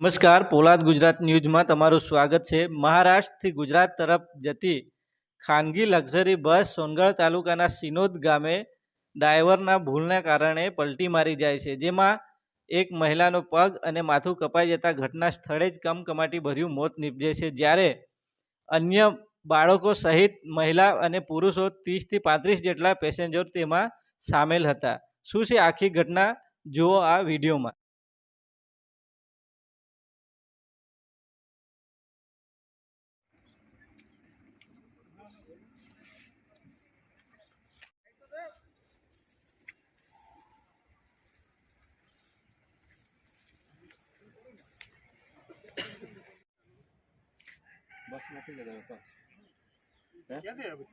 નમસ્કાર, પોલાદ ગુજરાત ન્યૂઝમાં તમારું સ્વાગત છે। મહારાષ્ટ્રથી ગુજરાત તરફ જતી ખાનગી લક્ઝરી બસ સોનગઢ તાલુકાના સિનોદ ગામે ડ્રાઈવરના ભૂલને કારણે પલટી મારી જાય છે, જેમાં એક મહિલાનો પગ અને માથું કપાઈ જતા ઘટના સ્થળે જ કમકમાટી ભર્યું મોત નીપજે છે, જ્યારે અન્ય બાળકો સહિત મહિલા અને પુરુષો 30 થી 35 જેટલા પેસેન્જર તેમાં સામેલ હતા। શું છે આખી ઘટના, જુઓ આ વિડીયોમાં। बस નથી જતો બાપા ક્યાં દે હવે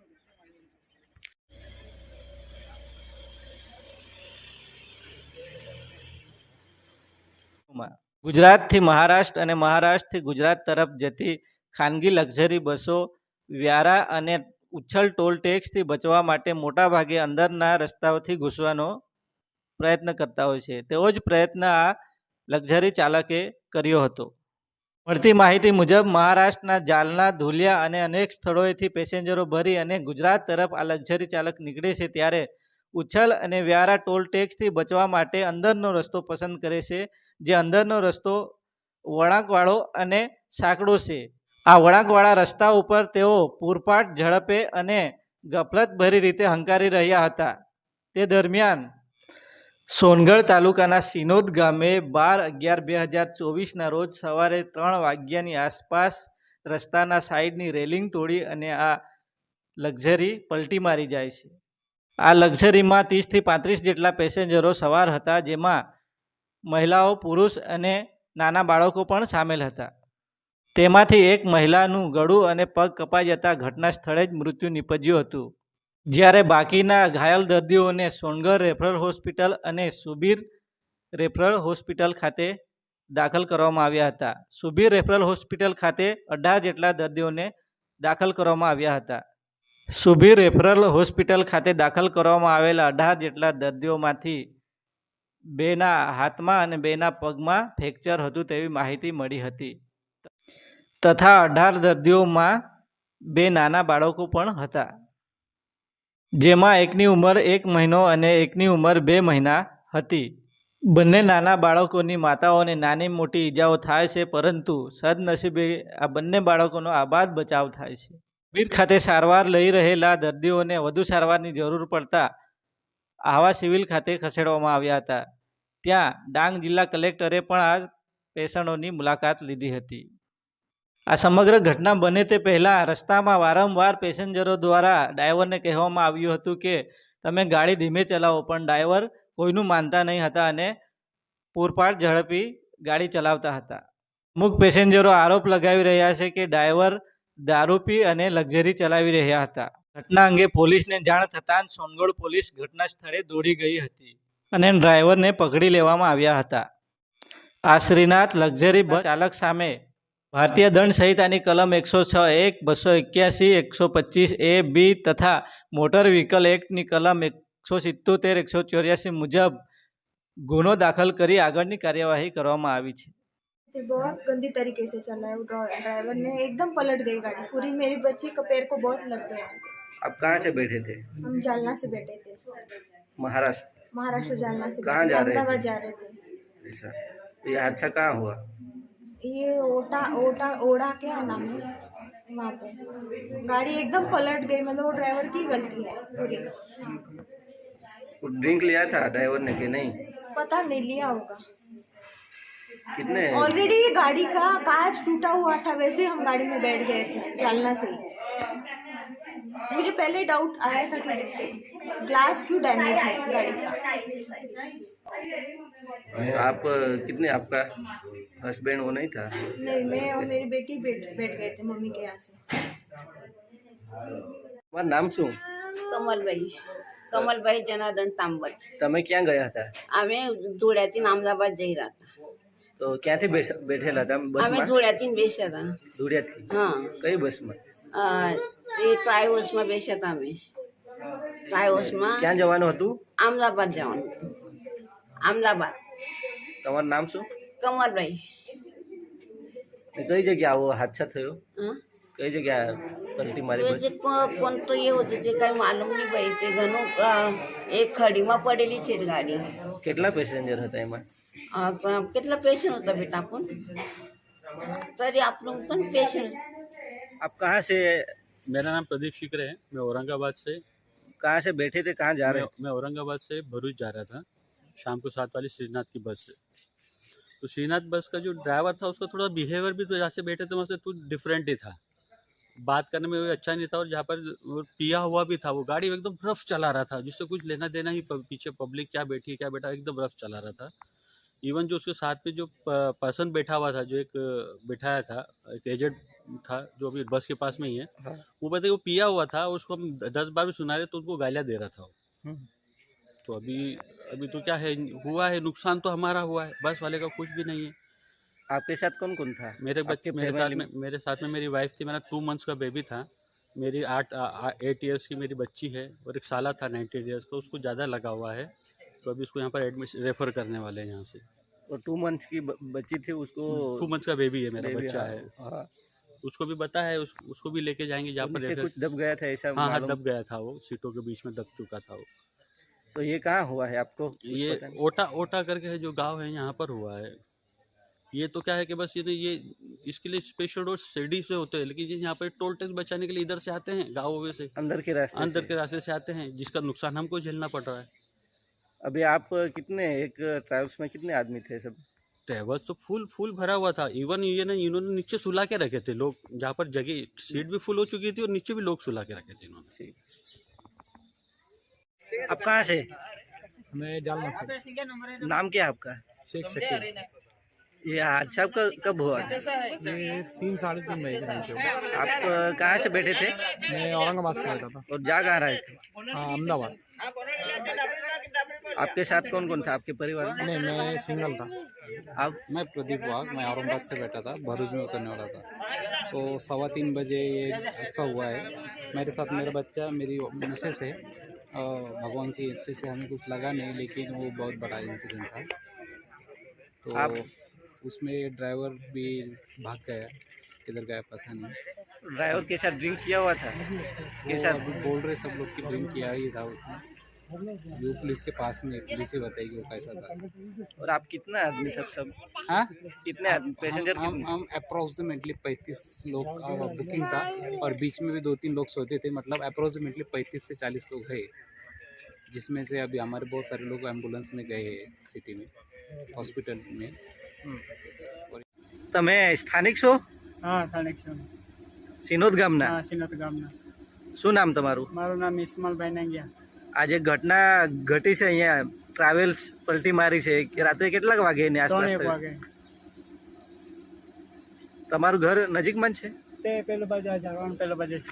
ગુજરાતથી મહારાષ્ટ્ર અને મહારાષ્ટ્રથી ગુજરાત તરફ જતી ખાનગી લક્ઝરી બસો વ્યારા અને ઉચ્છલ ટોલ ટેક્સથી બચવા માટે મોટાભાગે અંદરના રસ્તાઓથી ઘૂસવાનો પ્રયત્ન કરતા હોય છે। તેવો જ પ્રયત્ન આ લક્ઝરી ચાલકે કર્યો હતો। મળતી માહિતી મુજબ મહારાષ્ટ્રના જાલના, ધુલિયા અને અનેક સ્થળોએથી પેસેન્જરો ભરી અને ગુજરાત તરફ આ લક્ઝરી ચાલક નીકળે છે, ત્યારે ઉચ્છલ અને વ્યારા ટોલ ટેક્સથી બચવા માટે અંદરનો રસ્તો પસંદ કરે છે, જે અંદરનો રસ્તો વળાંકવાળો અને સાંકડો છે। આ વળાંકવાળા રસ્તા ઉપર તેઓ પૂરપાટ ઝડપે અને ગફલતભરી રીતે હંકારી રહ્યા હતા। તે દરમિયાન સોનગઢ તાલુકાના સિનોદ ગામે 12/11/2024ના રોજ સવારે 3 વાગ્યાની આસપાસ રસ્તાના સાઈડની રેલિંગ તોડી અને આ લક્ઝરી પલટી મારી જાય છે। આ લક્ઝરીમાં 30 થી 35 જેટલા પેસેન્જરો સવાર હતા, જેમાં મહિલાઓ, પુરુષ અને નાના બાળકો પણ સામેલ હતા। તેમાંથી એક મહિલાનું ગળું અને પગ કપાઈ જતા ઘટના સ્થળે જ મૃત્યુ નીપજ્યું હતું, જ્યારે બાકીના ઘાયલ દર્દીઓને સોનગઢ રેફરલ હોસ્પિટલ અને સુબીર રેફરલ હોસ્પિટલ ખાતે દાખલ કરવામાં આવ્યા હતા। સુબીર રેફરલ હોસ્પિટલ ખાતે 18 જેટલા દર્દીઓને દાખલ કરવામાં આવ્યા હતા। સુબીર રેફરલ હોસ્પિટલ ખાતે દાખલ કરવામાં આવેલા 18 જેટલા દર્દીઓમાંથી 2ના હાથમાં અને 2ના પગમાં ફ્રેક્ચર હતું તેવી માહિતી મળી હતી, તથા 18 દર્દીઓમાં 2 નાના બાળકો પણ હતા, જેમાં એકની ઉંમર 1 મહિનો અને એકની ઉંમર 2 મહિના હતી। બંને નાના બાળકોની માતાઓને નાની મોટી ઈજાઓ થાય છે, પરંતુ સદનસીબે આ બંને બાળકોનો આબાદ બચાવ થાય છે। સુબીર ખાતે સારવાર લઈ રહેલા દર્દીઓને વધુ સારવારની જરૂર પડતા આહવા સિવિલ ખાતે ખસેડવામાં આવ્યા હતા। ત્યાં ડાંગ જિલ્લા કલેક્ટરે પણ આ પેશન્ટોની મુલાકાત લીધી હતી। આ સમગ્ર ઘટના બને તે પહેલાં રસ્તામાં વારંવાર પેસેન્જરો દ્વારા ડ્રાઈવરને કહેવામાં આવ્યું હતું કે તમે ગાડી ધીમે ચલાવો, પણ ડ્રાઈવર કોઈનું માનતા નહીં હતા અને પૂરપાટ ઝડપી ગાડી ચલાવતા હતા। અમુક પેસેન્જરો આરોપ લગાવી રહ્યા છે કે ડ્રાઈવર દારૂ પી અને લક્ઝરી ચલાવી રહ્યા હતા। ઘટના અંગે પોલીસને જાણ થતાં સોનગઢ પોલીસ ઘટના સ્થળે દોડી ગઈ હતી અને ડ્રાઈવરને પકડી લેવામાં આવ્યા હતા। આ શ્રીનાથ લક્ઝરી બસ ચાલક સામે ભારતીય દંડ સંહિતાની કલમ 106(1), 281, 125(a), (b) તથા મોટર વ્હીકલ એક્ટની કલમ 177, 184 મુજબ ગુનો दाखिल કરી આગળની કાર્યવાહી કરવામાં આવી છે। बहुत गंदी तरीके से चला है वो ड्राइवर ने, एकदम पलट गई गाड़ी पूरी। मेरी बच्ची का पैर को बहुत लग गया। आप कहाँ से बैठे थे? हम जालना से बैठे थे। महाराष्ट्र जालना से कहाँ जा रहे थे? अहमदाबाद जा रहे थे। ऐसा ये हादसा कहाँ हुआ? ये ओड़ा क्या नाम है वहाँ पे, गाड़ी एकदम पलट गई। मतलब वो ड्राइवर की गलती है पूरी। ड्रिंक लिया था ड्राइवर ने कि नहीं? पता नहीं, लिया होगा। कितने ऑलरेडी ये गाड़ी का कांच टूटा हुआ था, वैसे हम गाड़ी में बैठ गए थे जालना से। मुझे पहले डाउट आया था कि ग्लास क्यों डैमेज है गाड़ी का। आप कितने, आपका हस्बैंड वो नहीं था? नहीं, मैं और मेरी बेटी बैठ गए थे मम्मी के यहाँ से। તમારું નામ શું? કમલભાઈ જનાર્દન તાંબટ। તમે ક્યાં ગયા હતા? અમે ધોળિયાથી અમદાવાદ જઈ રહ્યા હતા। તો ક્યાંથી બેઠેલા હતા અમે બસમાં? ધોળિયાથી બેસ્યા હતા। ધુળિયાથી? હા, કઈ બસમાં? એ ટ્રાયવર્સમાં બેસ્યા હતા અમે। ટ્રાયવર્સમાં ક્યાં જવાનું હતું? અમદાવાદ જવાનું હતું। અમદાવાદ। તમારું નામ શું? કમલભાઈ। કઈ જગ્યા આવો હાદસા થયો? હા કઈ જગ્યા પલટી મારી તો બસ? જે કોણ તો એ હતું તે કઈ માલુમ નહીં ભાઈ તે ઘણું એક ખડીમાં પડેલી છે ગાડી કેટલા પેસેન્જર હતા એમાં? કેટલા પેશન્ટ હતા બેટા પણ तरी આપણું પણ પેશન્ટ आप कहाँ से मेरा नाम प्रदीप शिकरे है। मैं औरंगाबाद से कहाँ से बैठे थे, कहाँ जा रहे हैं? मैं औरंगाबाद से भरूच जा रहा था शाम को 7 वाली श्रीनाथ की बस से। तो श्रीनाथ बस का जो ड्राइवर था उसका थोड़ा बिहेवियर भी तो जहाँ से बैठे थे वहाँ से तो डिफरेंट ही था, बात करने में भी अच्छा नहीं था और जहाँ पर वो पिया हुआ भी था वो गाड़ी एकदम रफ चला रहा था जिससे कुछ लेना देना ही पीछे पब्लिक क्या बैठी क्या बैठा एकदम रफ चला रहा था। इवन जो उसके साथ में जो पर्सन बैठा हुआ था जो एक बिठाया था एक एजेंट था जो अभी बस के पास में ही है हाँ। वो बताइए वो पिया हुआ था उसको हम 10 बार भी सुना रहे तो उनको गालियाँ दे रहा था वो। तो अभी तो क्या है हुआ है नुकसान तो हमारा हुआ है बस वाले का कुछ भी नहीं है। आपके साथ कौन कौन था? मेरे बच्चे family मेरे साथ में मेरी वाइफ थी, मेरा 2 मंथ्स का बेबी था, मेरी 8 इयर्स की मेरी बच्ची है और एक साला था 19 इयर्स का, उसको ज़्यादा लगा हुआ है तो अभी उसको यहाँ पर एडमिशन रेफर करने वाले हैं यहाँ से। और 2 मंथ्स की बच्ची थी उसको? 2 मंथ्स का बेबी है मेरा baby, बच्चा हाँ, है। हाँ। उसको भी पता है उसको भी लेके जाएंगे जहाँ पर नीचे रेफर। कुछ दब गया था ऐसा हाँ मालूम? दब गया था वो, सीटों के बीच में दब चुका था वो। तो ये कहाँ हुआ है आपको कुछ ये पता नहीं? ओटा करके है जो गांव है यहाँ पर हुआ है। ये तो क्या है कि बस ये इसके लिए स्पेशल रोड शिरडी से होते हैं लेकिन ये यहाँ पर टोल टैक्स बचाने के लिए इधर से आते हैं गाँव से अंदर के रास्ते अंदर से? के रास्ते से आते हैं जिसका नुकसान हमको झेलना पड़ रहा है। अभी आप कितने, एक ट्रैवल्स में कितने आदमी थे सब? ट्रैवल तो फुल भरा हुआ था। इवन ये ना इन्होंने नीचे सुला के रखे थे लोग, जहाँ पर जगह सीट भी फुल हो चुकी थी और नीचे भी लोग सुला के रखे थे इन्होंने। ठीक। आप कहाँ से? मैं जालना से नाम क्या है आपका? शेख शकील। ये हादसा कब हुआ था? ये 3-3:30 बजे के टाइम से हुआ। आप कहाँ से बैठे थे मैं औरंगाबाद से बैठा था। और जा कहाँ रहे थे? हाँ अहमदाबाद। आपके साथ कौन कौन था आपके परिवार में? नहीं मैं सिंगल था। आप? मैं प्रदीप वाघ, मैं औरंगाबाद से बैठा था, भरूच में उतरने वाला था। तो 3:15 बजे ये ऐसा हुआ है। मेरे साथ मेरा बच्चा, मेरी मिसेस है। भगवान की इच्छा से हमें कुछ लगा नहीं लेकिन वो बहुत बड़ा इंसिडेंट था। तो आप? उसमें ड्राइवर भी भाग गया, किधर गया पता नहीं। ड्राइवर के साथ ड्रिंक किया हुआ था? वो के साथ? अभी बोल रहे सब लोग कि ड्रिंक किया ही था उसने। जो पुलिस के पास में पुलिस ही बताएगी वो कैसा था। और आप कितना आदमी था सब? हाँ कितने आदमी पैसेंजर? हम अप्रोक्सीमेटली 35 लोग का बुकिंग था और बीच में भी 2-3 लोग सोते थे, मतलब अप्रोक्सीमेटली 35 से 40 लोग है, जिसमें से अभी हमारे बहुत सारे लोग एम्बुलेंस में गए हैं सिटी में, हॉस्पिटल में। તમે સ્થાનિક છો? હા સ્થાનિક છું સિનોદ ગામના? હા સિનોત ગામના શું નામ તમારું? મારું નામ ઇસ્માલભાઈ નાંગિયા આજે ઘટના ઘટી છે અહીંયા, ટ્રાવેલ્સ પલટી મારી છે, રાત્રે કેટલા વાગે એની આસપાસ 3:00 થયું? વાગે તમારું ઘર નજીકમાં જ છે? તે પેલું બાજુ જવાનું પેલું બાજુ છે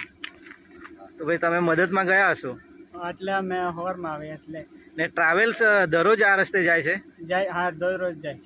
તો ભાઈ તમે મદદમાં ગયા હશો એટલે અમે હોરમાં આવે એટલે ને ટ્રાવેલ્સ દરરોજ આ રસ્તે જાય છે? જાય હા દરરોજ જાય